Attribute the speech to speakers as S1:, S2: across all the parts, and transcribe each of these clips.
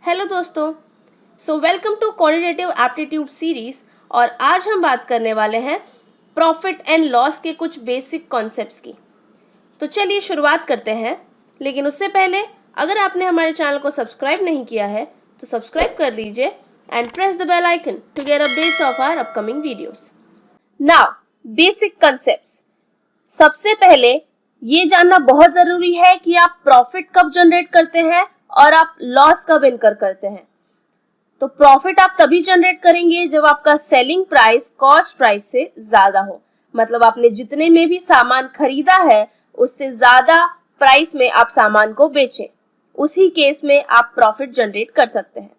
S1: Hello दोस्तों, welcome to quantitative aptitude series. और आज हम बात करने वाले हैं प्रॉफिट एंड लॉस के कुछ बेसिक कॉन्सेप्ट्स की। तो चलिए शुरुआत करते हैं, लेकिन उससे पहले अगर आपने हमारे चैनल को सब्सक्राइब नहीं किया है तो सब्सक्राइब कर लीजिए and press the bell icon to get updates of our upcoming videos. Now basic concepts. सबसे पहले ये जानना बहुत जरूरी है कि आप प्रॉफिट कब जनरेट करते हैं और आप लॉस कब इनकर करते हैं। तो प्रॉफिट आप तभी जनरेट करेंगे जब आपका सेलिंग प्राइस कॉस्ट प्राइस से ज्यादा हो, मतलब आपने जितने में भी सामान खरीदा है उससे ज्यादा प्राइस में आप सामान को बेचें, उसी केस में आप प्रॉफिट जनरेट कर सकते हैं।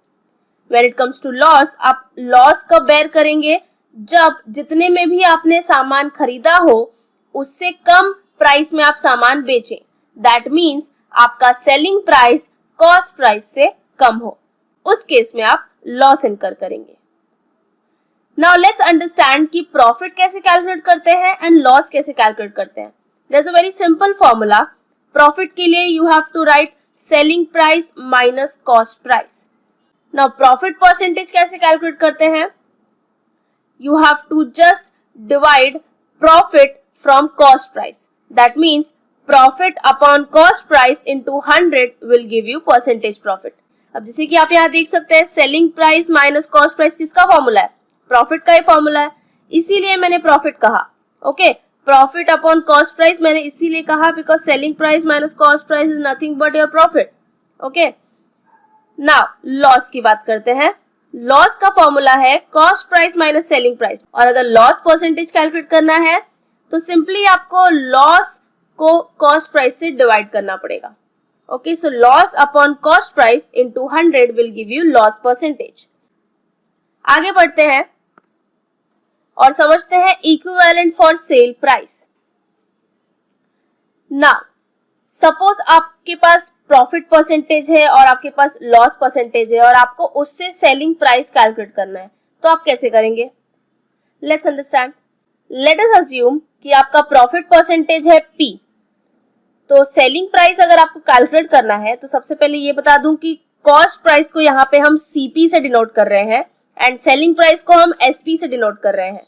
S1: When it comes to loss, आप लॉस कब बेयर करेंगे? जब जितने में भी आपने सामान खरीदा हो उससे कम प्राइस में आप सामान बेचें। दैट मीन्स आपका सेलिंग प्राइस कॉस्ट प्राइस से कम हो, उस केस में आप लॉस इनकर करेंगे। नाउ लेट्स अंडरस्टैंड कि प्रॉफिट कैसे कैलकुलेट करते हैं एंड लॉस कैसे कैलकुलेट करते हैं। There is a very simple formula. Profit के लिए you have to write selling price minus cost price. Now profit percentage कैसे कैलकुलेट करते हैं? You have to just divide profit from cost price. That means profit upon cost price into 100 will give you percentage profit. अब जैसे कि आप यहाँ देख सकते हैं, selling price minus cost price किसका फॉर्मूला है? प्रॉफिट का ही फॉर्मूला है, इसीलिए मैंने प्रॉफिट कहा। Okay, profit upon cost price मैंने इसीलिए कहा because selling price minus cost price is nothing but your profit. Okay, now loss की बात करते हैं। लॉस का फॉर्मूला है cost price minus selling price, और अगर लॉस परसेंटेज कैलकुलेट करना है तो सिंपली आपको लॉस को कॉस्ट प्राइस से डिवाइड करना पड़ेगा। Okay, so loss upon cost price into 100 will give you loss percentage. आगे बढ़ते हैं और समझते हैं equivalent for sale price. Now suppose आपके पास प्रॉफिट परसेंटेज है और आपके पास लॉस परसेंटेज है और आपको उससे सेलिंग प्राइस कैलकुलेट करना है, तो आप कैसे करेंगे? Let's understand. Let us assume कि आपका प्रॉफिट परसेंटेज है P। तो सेलिंग प्राइस अगर आपको कैलकुलेट करना है तो सबसे पहले ये बता दूं कि कॉस्ट प्राइस को यहाँ पे हम CP से डिनोट कर रहे हैं एंड सेलिंग प्राइस को हम SP से डिनोट कर रहे हैं।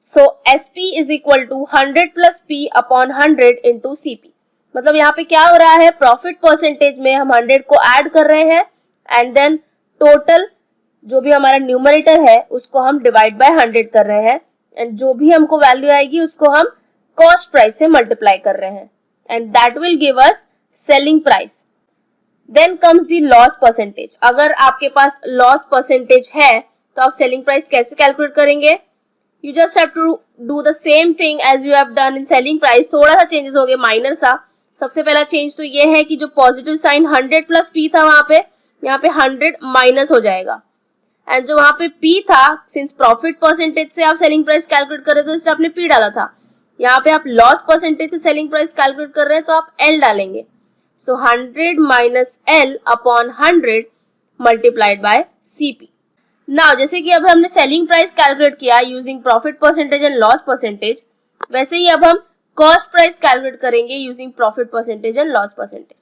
S1: So SP is equal to 100 plus P upon 100 into CP। मतलब यहाँ पे क्या हो रहा है, प्रॉफिट परसेंटेज में हम 100 को ऐड कर रहे हैं एंड देन टोटल जो भी हमारा न्यूमरेटर है उसको हम डिवाइड बाय 100 कर रहे हैं एंड जो भी हमको वैल्यू आएगी उसको हम कॉस्ट प्राइस से मल्टीप्लाई कर रहे हैं and that will give us selling price. Then comes the loss percentage. अगर आपके पास loss percentage है तो आप selling price कैसे calculate करेंगे? You just have to do the same thing as you have done in selling price. थोड़ा सा changes हो गए, minor सा। सबसे पहला change तो ये है कि जो positive sign 100 plus P था वहाँ पे, यहाँ पे 100 minus हो जाएगा। एंड जो वहाँ पे P था, since profit percentage से आप selling price calculate कर रहे थे तो इसलिए आपने P डाला था। यहाँ पे आप लॉस परसेंटेज से सेलिंग प्राइस कैलकुलेट कर रहे हैं तो आप L डालेंगे। सो 100 minus L upon 100 multiplied by CP। Now जैसे कि अब हमने सेलिंग प्राइस कैलकुलेट किया using profit percentage and loss percentage, वैसे ही अब हम कॉस्ट प्राइस कैलकुलेट करेंगे using profit percentage and loss percentage.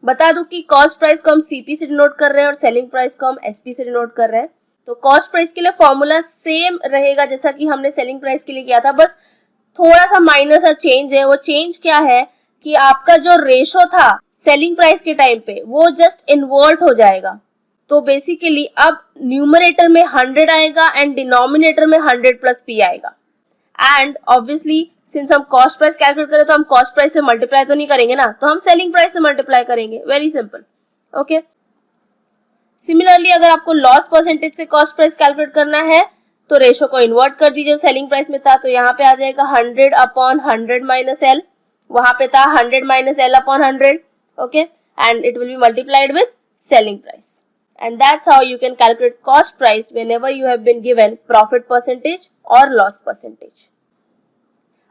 S1: बता दूं कि कॉस्ट प्राइस को हम CP से डिनोट कर रहे हैं और सेलिंग प्राइस को हम SP से डिनोट कर रहे हैं। तो कॉस्ट प्राइस के लिए फॉर्मूला सेम रहेगा जैसा कि हमने सेलिंग प्राइस के लिए किया था, बस थोड़ा सा माइनर सा चेंज है। वो चेंज क्या है कि आपका जो रेशो था सेलिंग प्राइस के टाइम पे वो जस्ट इन्वर्ट हो जाएगा। तो बेसिकली अब न्यूमरेटर में 100 आएगा एंड डिनोमिनेटर में 100 प्लस P आएगा। एंड ऑब्वियसली सिंस हम कॉस्ट प्राइस कैलकुलेट करें तो हम कॉस्ट प्राइस से मल्टीप्लाई तो नहीं करेंगे ना, तो हम सेलिंग प्राइस से मल्टीप्लाई करेंगे। Very simple. ओके, सिमिलरली अगर आपको लॉस परसेंटेज से कॉस्ट प्राइस कैलकुलेट करना है तो रेशो को इन्वर्ट कर दीजिए, सेलिंग प्राइस में था तो यहाँ पे आ जाएगा 100 अपॉन 100 माइनस L, वहां पे था 100 minus L upon 100। Okay, and it will be multiplied with selling price and that's how you can calculate cost price whenever you have been given profit percentage और लॉस परसेंटेज।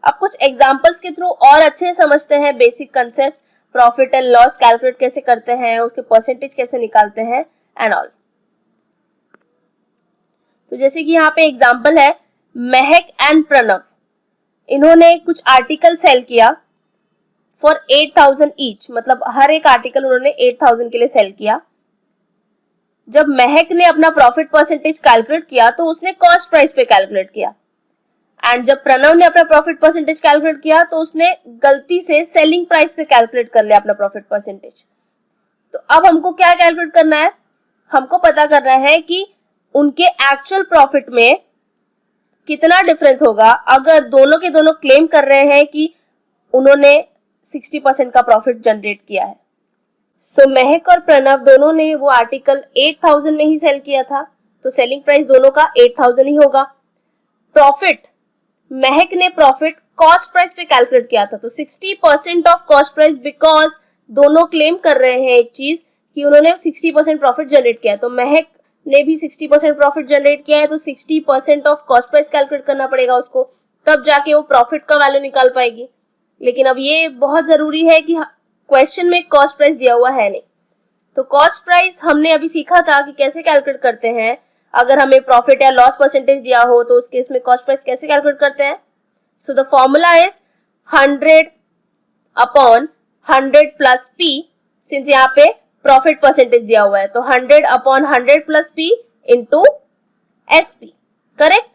S1: अब कुछ examples के through और अच्छे से समझते हैं basic concept, profit and loss calculate कैसे करते हैं, उसके परसेंटेज कैसे निकालते हैं एंड ऑल। तो जैसे कि यहाँ पे एग्जाम्पल है महक एंड प्रणव, इन्होंने कुछ आर्टिकल सेल किया फॉर 8,000 ईच, मतलब हर एक आर्टिकल उन्होंने 8,000 के लिए सेल किया। जब महक ने अपना प्रॉफिट परसेंटेज कैलकुलेट किया तो उसने कॉस्ट प्राइस पे कैलकुलेट किया, एंड जब प्रणव ने अपना प्रॉफिट परसेंटेज कैलकुलेट किया तो उसने गलती से सेलिंग प्राइस पे कैलकुलेट कर लिया अपना प्रॉफिट परसेंटेज। तो अब हमको क्या कैलकुलेट करना है, हमको पता करना है कि उनके एक्चुअल प्रॉफिट में कितना डिफरेंस होगा अगर दोनों के दोनों क्लेम कर रहे हैं कि उन्होंने 60% का प्रॉफिट जनरेट किया है। सो महक और प्रणव दोनों ने वो आर्टिकल 8,000 में ही सेल किया था, तो सेलिंग प्राइस दोनों का 8,000 ही होगा। प्रॉफिट, महक ने प्रॉफिट कॉस्ट प्राइस पे कैलकुलेट किया था, तो 60% ऑफ कॉस्ट प्राइस, बिकॉज दोनों क्लेम कर रहे हैं एक चीज कि उन्होंने 60% प्रॉफिट जनरेट किया, तो महक ने भी 60% प्रॉफिट जनरेट किया है, तो 60% ऑफ कॉस्ट प्राइस कैलकुलेट करना पड़ेगा उसको, तब जाके वो प्रॉफिट का वैल्यू निकाल पाएगी। लेकिन अब ये बहुत जरूरी है कि क्वेश्चन में कॉस्ट प्राइस दिया हुआ है नहीं, तो कॉस्ट प्राइस हमने अभी सीखा था कि कैसे कैलकुलेट करते हैं। अगर हमें प्रॉफिट या लॉस परसेंटेज दिया हो तो उस केस में कॉस्ट प्राइस कैसे कैलकुलेट करते हैं। So the formula is 100 upon 100 plus P, since यहाँ पे प्रॉफिट परसेंटेज दिया हुआ है, तो 100 upon 100 plus P into SP, correct.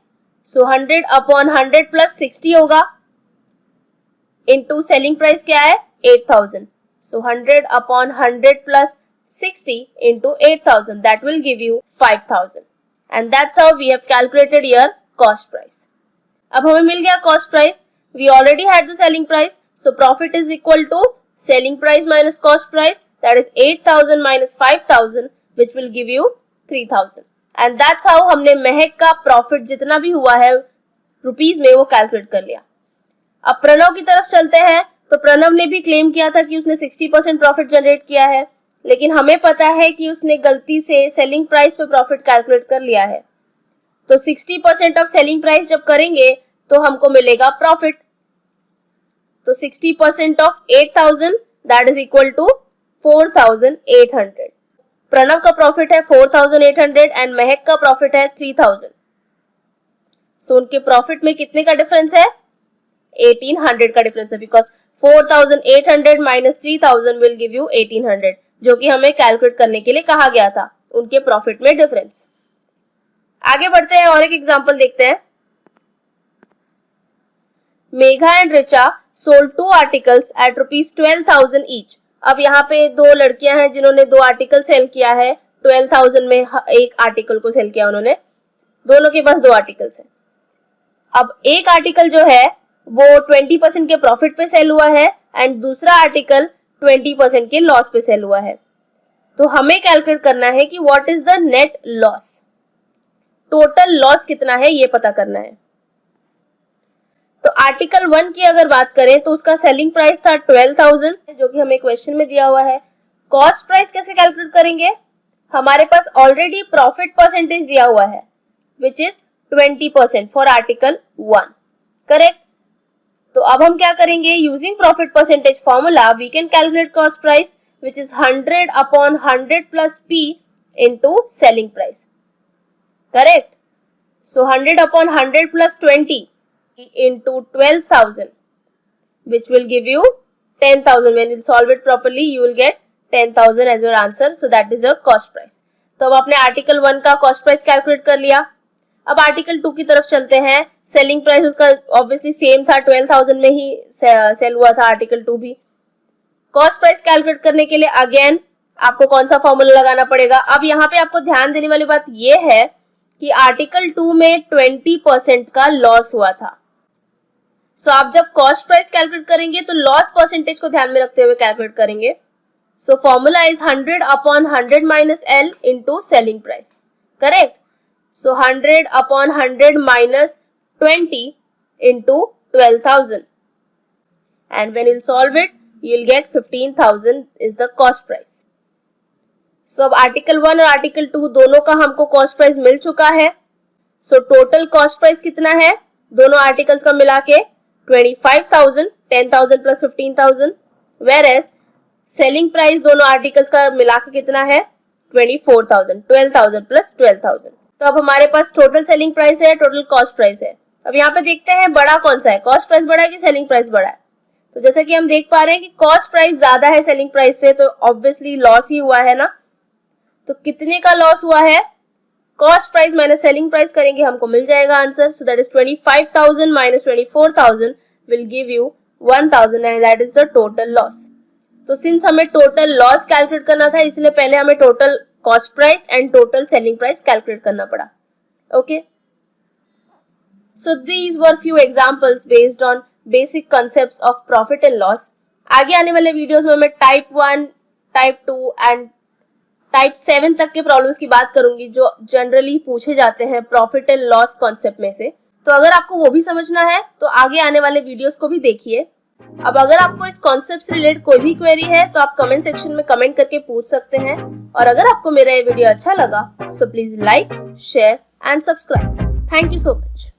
S1: So 100 upon 100 plus 60 होगा, इंटू सेलिंग प्राइस क्या है 8,000, so 100 upon 100 plus 60 into 8,000, that will give you 5,000, and that's how we have calculated your cost price. अब हमें मिल गया cost price, we already had the selling price, so profit is equal to selling price minus cost price, that is 8,000 minus 5,000, which will give you 3,000, and that's how हमने महक का profit जितना भी हुआ है rupees में वो कैलकुलेट कर लिया। अब प्रणव की तरफ चलते हैं, तो प्रणव ने भी क्लेम किया था कि उसने 60% प्रॉफिट जनरेट किया है, लेकिन हमें पता है कि उसने गलती से सेलिंग प्राइस पे प्रॉफिट कैलकुलेट कर लिया है, तो 60% ऑफ सेलिंग प्राइस जब करेंगे तो हमको मिलेगा प्रॉफिट, तो 60% of 8,000 that is equal to 4,800। Pranav का प्रॉफिट है 4,800 एंड महक का प्रॉफिट है 3,000, सो उनके प्रॉफिट में कितने का डिफरेंस है 1,800 का डिफरेंस है, because 4,800 minus 3,000 will give you 1,800, जो कि हमें कैलकुलेट करने के लिए कहा गया था उनके प्रॉफिट में डिफरेंस। आगे बढ़ते हैं और एक एग्जांपल देखते हैं। Megha and Richa sold 2 articles at ₹12,000 each. अब यहाँ पे 2 लड़कियां हैं जिन्होंने 2 आर्टिकल सेल किया है, 12,000 में एक आर्टिकल को सेल किया उन्होंने, दोनों के पास 2 आर्टिकल्स हैं। अब एक आर्टिकल जो है वो 20% के प्रॉफिट पे सेल हुआ है एंड दूसरा आर्टिकल 20% के लॉस पे सेल हुआ है, तो हमें कैलकुलेट करना है कि what is the net loss, total loss कितना है ये पता करना है। तो आर्टिकल 1 की अगर बात करें तो उसका सेलिंग प्राइस था 12,000, जो कि हमें क्वेश्चन में दिया हुआ है। कॉस्ट प्राइस कैसे कैलकुलेट करेंगे, हमारे पास ऑलरेडी प्रॉफिट परसेंटेज दिया हुआ है which is 20% for article 1, correct. तो अब हम क्या करेंगे, using profit percentage formula we can calculate cost price which is 100 upon 100 plus P into selling price, correct. So 100 upon 100 plus 20 into 12,000, which will give you 10,000. When you solve it properly, you will get 10,000 as your answer. So that is your cost price. तो अब आपने article 1 का cost price calculate कर लिया। अब article 2 की तरफ चलते हैं। सेलिंग प्राइस उसका ऑब्वियसली सेम था, 12,000 में ही सेल हुआ था आर्टिकल 2 भी। कॉस्ट प्राइस कैलकुलेट करने के लिए अगेन आपको कौन सा फॉर्मूला लगाना पड़ेगा। अब यहाँ पे आपको ध्यान देने वाली बात ये है कि आर्टिकल 2 में 20% का लॉस हुआ था। सो आप जब कॉस्ट प्राइस कैलकुलेट करेंगे तो लॉस परसेंटेज को ध्यान में रखते हुए कैलकुलेट करेंगे। So formula is 100 upon 100 minus L into selling price, correct. So 100 upon 100 minus 20 into 12,000 and when you solve it you will get 15,000 is the cost price. So अब article 1 और article 2 दोनों का हमको कॉस्ट प्राइस मिल चुका है। So total cost price कितना है दोनों आर्टिकल्स का मिला के 25,000, 10,000 प्लस 15,000, whereas सेलिंग प्राइस दोनों आर्टिकल्स का मिला के कितना है 24,000, 12,000 प्लस 12,000। तो अब हमारे पास टोटल सेलिंग प्राइस है, टोटल कॉस्ट प्राइस है। अब यहाँ पे देखते हैं बड़ा कौन सा है, कॉस्ट प्राइस बड़ा है कि सेलिंग प्राइस बड़ा है। तो जैसे कि हम देख पा रहे हैं कि कॉस्ट प्राइस ज्यादा है सेलिंग प्राइस से, तो ऑब्वियसली लॉस ही हुआ है ना। तो कितने का लॉस हुआ है? Cost price minus selling price करेंगे, हमको मिल जाएगा answer. So that is 25,000 minus 24,000 will give you 1,000 and that is the total loss. तो सिंस हमें टोटल लॉस कैलकुलेट करना था, इसलिए पहले हमें total cost price and total selling price calculate करना पड़ा। Okay, so these were few examples based on basic concepts of profit and loss. आगे आने वाले वीडियोस में मैं टाइप 1, टाइप 2 एंड टाइप 7 तक के प्रॉब्लम्स की बात करूंगी जो जनरली पूछे जाते हैं प्रॉफिट एंड लॉस कॉन्सेप्ट में से। तो अगर आपको वो भी समझना है तो आगे आने वाले वीडियोस को भी देखिए। अब अगर आपको इस कॉन्सेप्ट से रिलेटेड कोई भी क्वेरी है तो आप कमेंट सेक्शन में कमेंट करके पूछ सकते हैं। और अगर आपको मेरा ये वीडियो अच्छा लगा so please like, share and subscribe. Thank you so much.